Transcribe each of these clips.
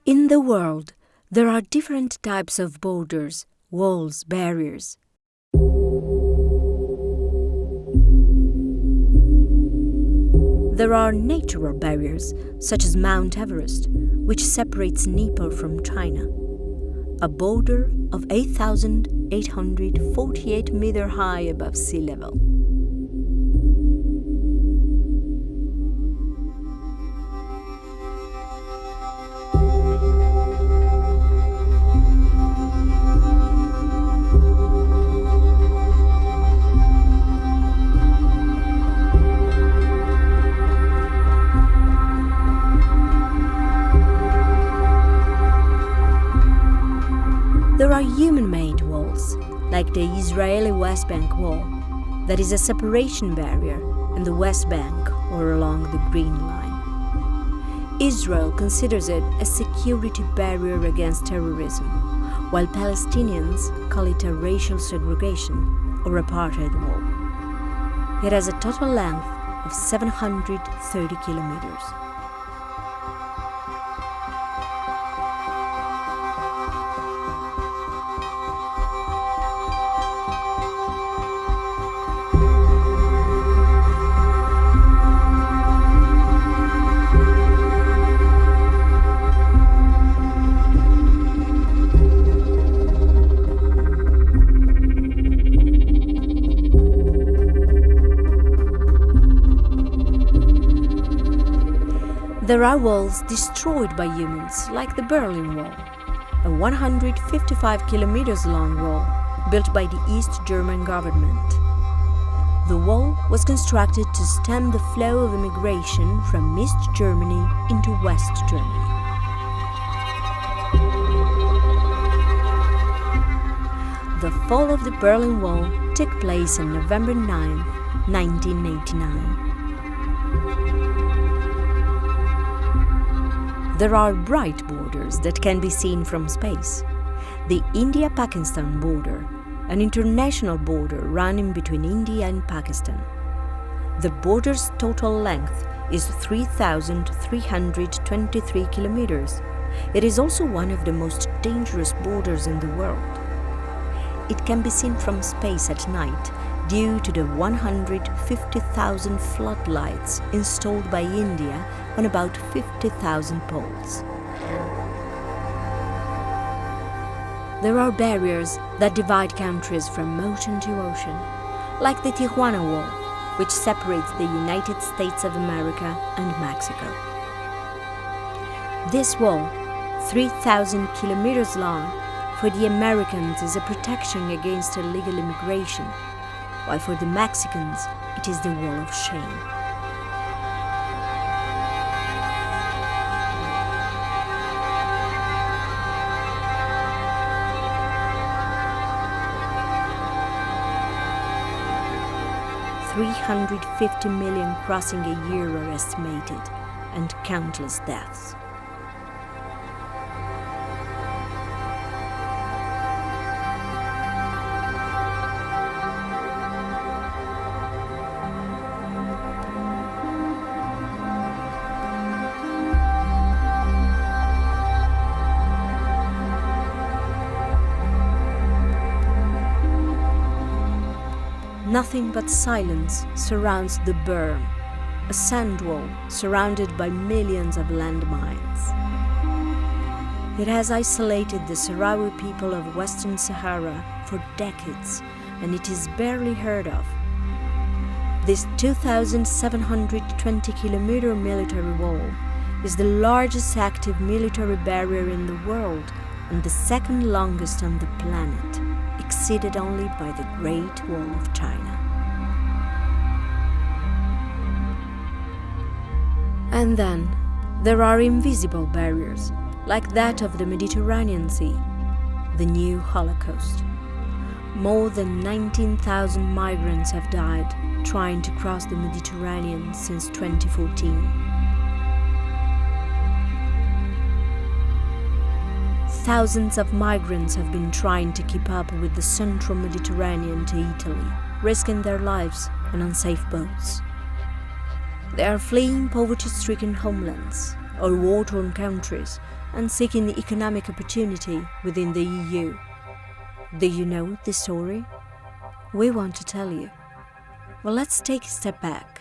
In the world, there are different types of borders, walls, barriers. There are natural barriers, such as Mount Everest, which separates Nepal from China. A border of 8,848 meters high above sea level. There are human-made walls, like the Israeli West Bank Wall, that is a separation barrier in the West Bank or along the Green Line. Israel considers it a security barrier against terrorism, while Palestinians call it a racial segregation or apartheid wall. It has a total length of 730 kilometers. There are walls destroyed by humans, like the Berlin Wall, a 155 kilometers long wall built by the East German government. The wall was constructed to stem the flow of immigration from East Germany into West Germany. The fall of the Berlin Wall took place on November 9, 1989. There are bright borders that can be seen from space. The India-Pakistan border, an international border running between India and Pakistan. The border's total length is 3,323 kilometers. It is also one of the most dangerous borders in the world. It can be seen from space at night due to the 150,000 floodlights installed by India on about 50,000 poles. There are barriers that divide countries from ocean to ocean, like the Tijuana Wall, which separates the United States of America and Mexico. This wall, 3,000 kilometers long, for the Americans is a protection against illegal immigration, while for the Mexicans it is the wall of shame. $350 million crossing a year are estimated, and countless deaths. Nothing but silence surrounds the berm, a sand wall surrounded by millions of landmines. It has isolated the Sahrawi people of Western Sahara for decades, and it is barely heard of. This 2,720-kilometer military wall is the largest active military barrier in the world and the second longest on the planet, exceeded only by the Great Wall of China. And then there are invisible barriers, like that of the Mediterranean Sea, the new Holocaust. More than 19,000 migrants have died trying to cross the Mediterranean since 2014. Thousands of migrants have been trying to keep up with the central Mediterranean to Italy, risking their lives on unsafe boats. They are fleeing poverty-stricken homelands or war-torn countries and seeking economic opportunity within the EU. Do you know this story? We want to tell you. Well, let's take a step back.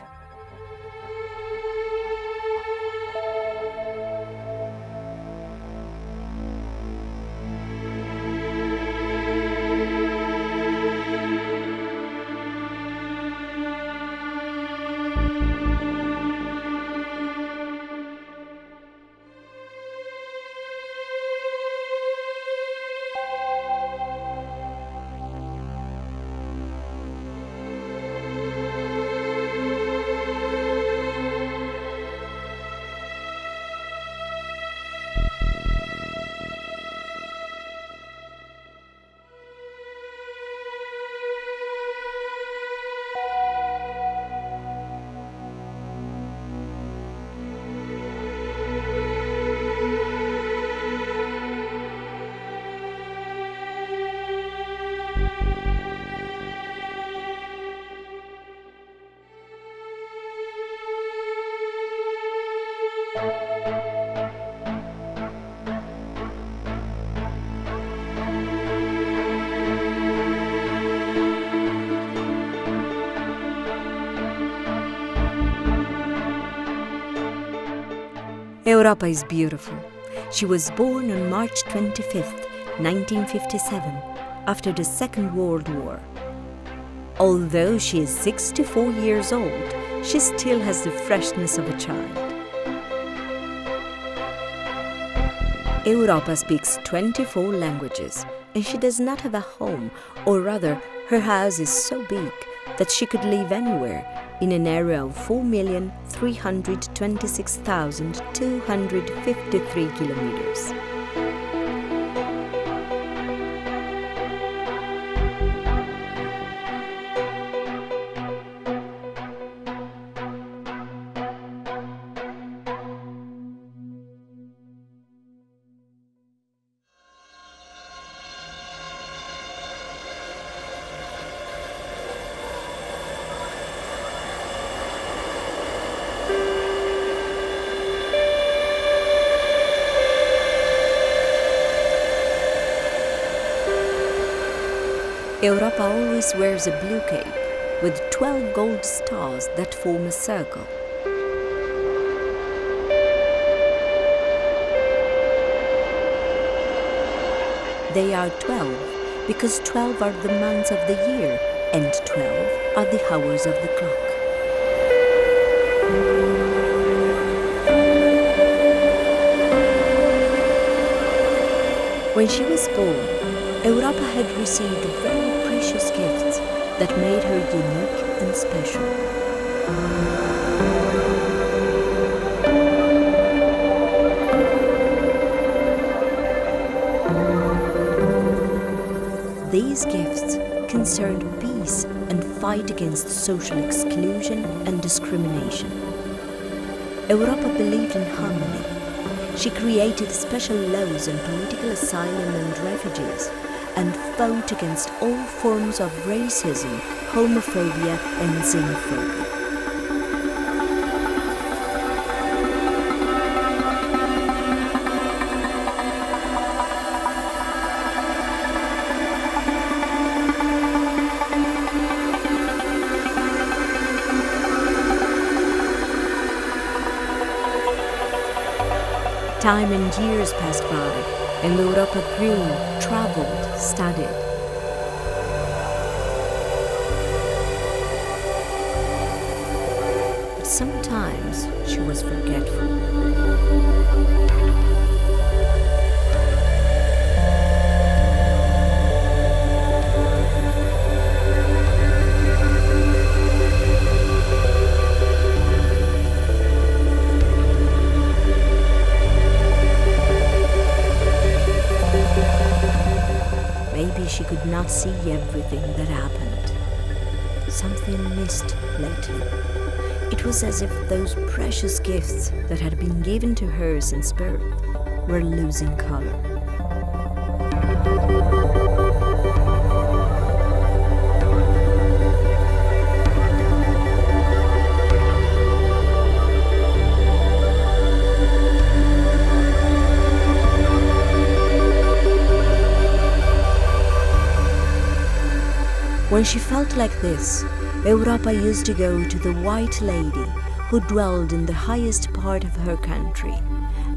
Europa is beautiful. She was born on March 25th, 1957, after the Second World War. Although she is 64 years old, she still has the freshness of a child. Europa speaks 24 languages, and she does not have a home, or rather, her house is so big that she could live anywhere in an area of 4,326,253 kilometers. Europa always wears a blue cape with 12 gold stars that form a circle. They are 12 because 12 are the months of the year and 12 are the hours of the clock. When she was born, Europa had received very precious gifts that made her unique and special. These gifts concerned peace and fight against social exclusion and discrimination. Europa believed in harmony. She created special laws on political asylum and refugees, and fought against all forms of racism, homophobia, and xenophobia. Time and years passed by, and Europa grew, traveled, studied. But sometimes she was forgetful. Maybe she could not see everything that happened. Something missed lately. It was as if those precious gifts that had been given to her since birth were losing color. When she felt like this, Europa used to go to the White Lady who dwelled in the highest part of her country,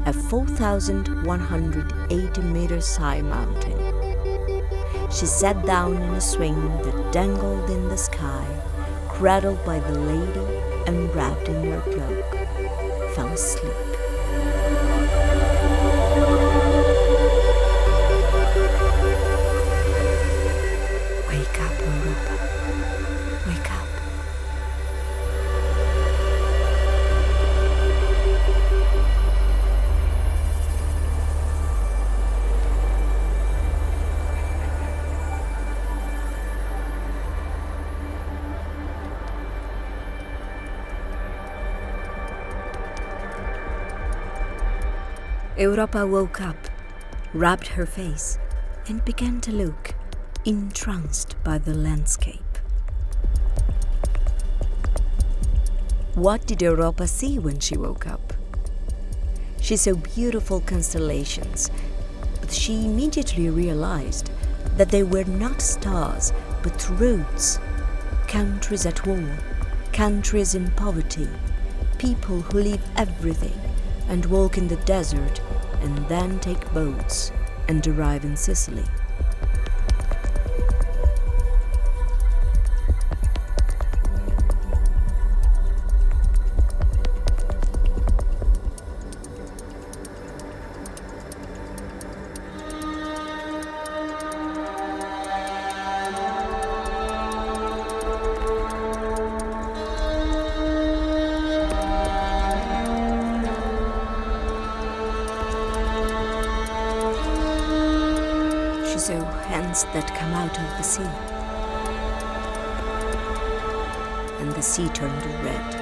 a 4,180 meters high mountain. She sat down in a swing that dangled in the sky, cradled by the lady and wrapped in her cloak, fell asleep. Wake up, Europa. Wake up. Europa woke up, rubbed her face, and began to look, entranced by the landscape. What did Europa see when she woke up? She saw beautiful constellations, but she immediately realized that they were not stars, but roads, countries at war, countries in poverty, people who leave everything and walk in the desert and then take boats and arrive in Sicily. She saw hands that come out of the sea, and the sea turned red.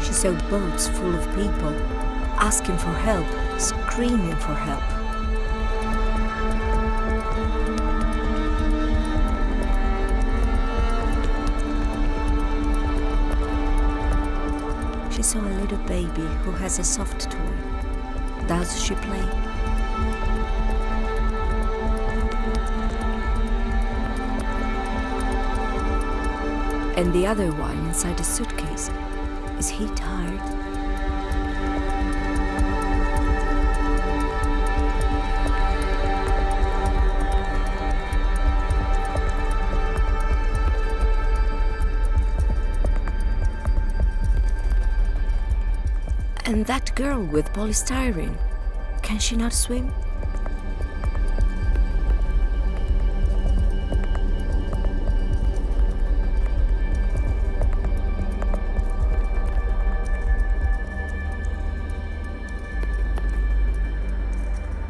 She saw boats full of people asking for help, screaming for help. She saw a little baby who has a soft toy. Does she play? And the other one inside a suitcase. Is he tired? And that girl with polystyrene, can she not swim?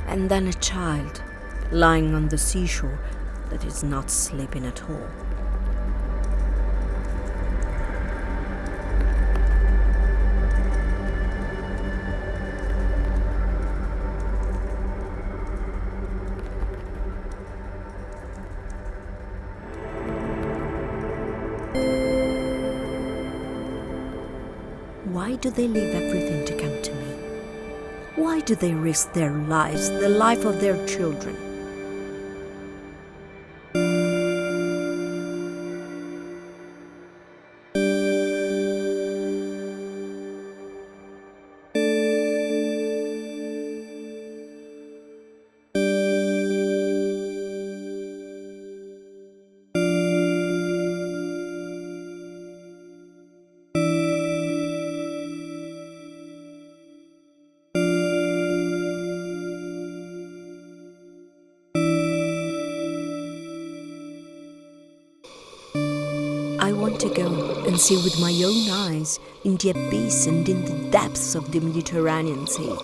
And then a child lying on the seashore that is not sleeping at all. Why do they leave everything to come to me? Why do they risk their lives, the life of their children? I want to go and see with my own eyes in the abyss and in the depths of the Mediterranean Sea.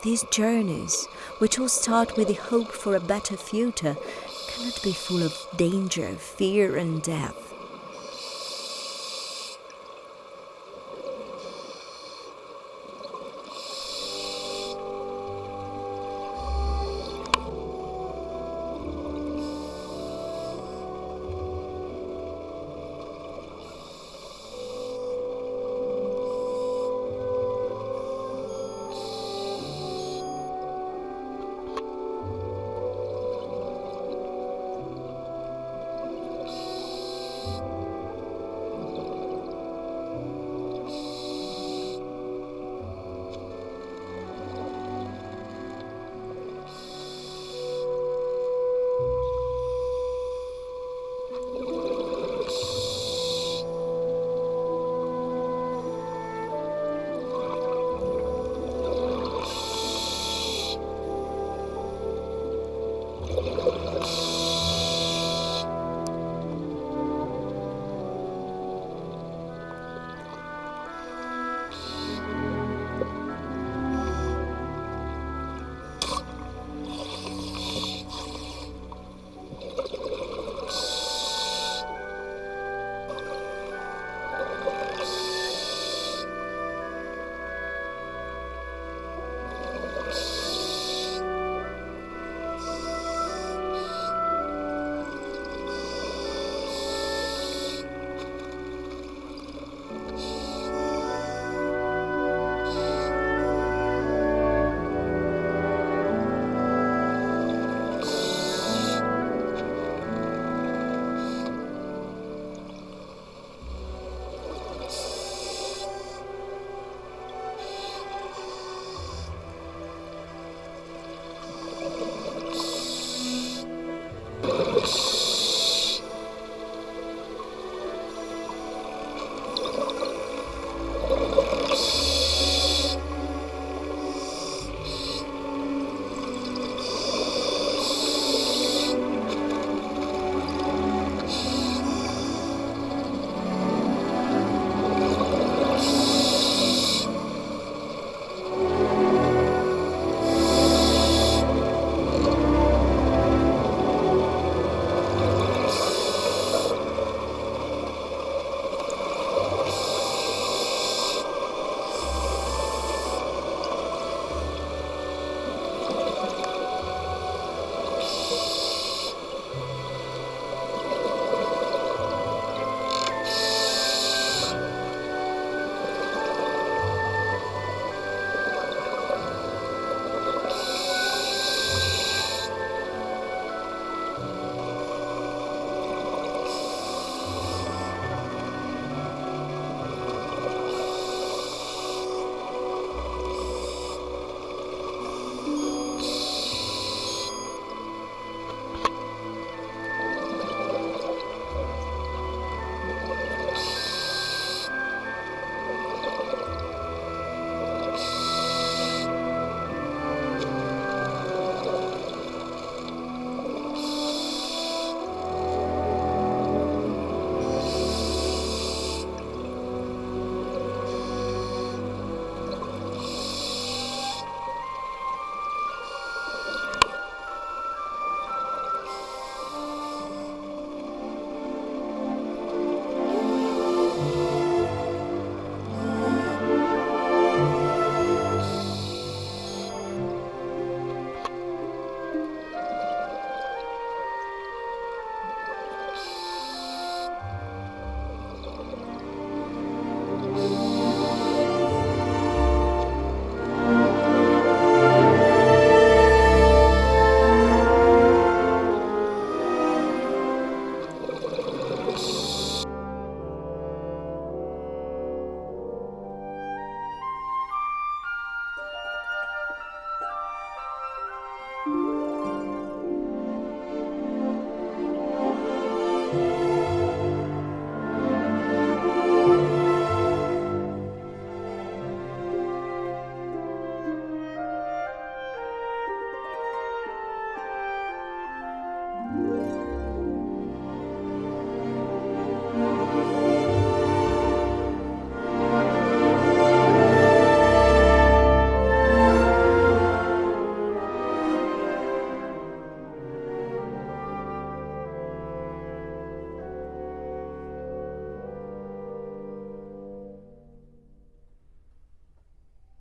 These journeys, which all start with the hope for a better future, cannot be full of danger, fear, and death.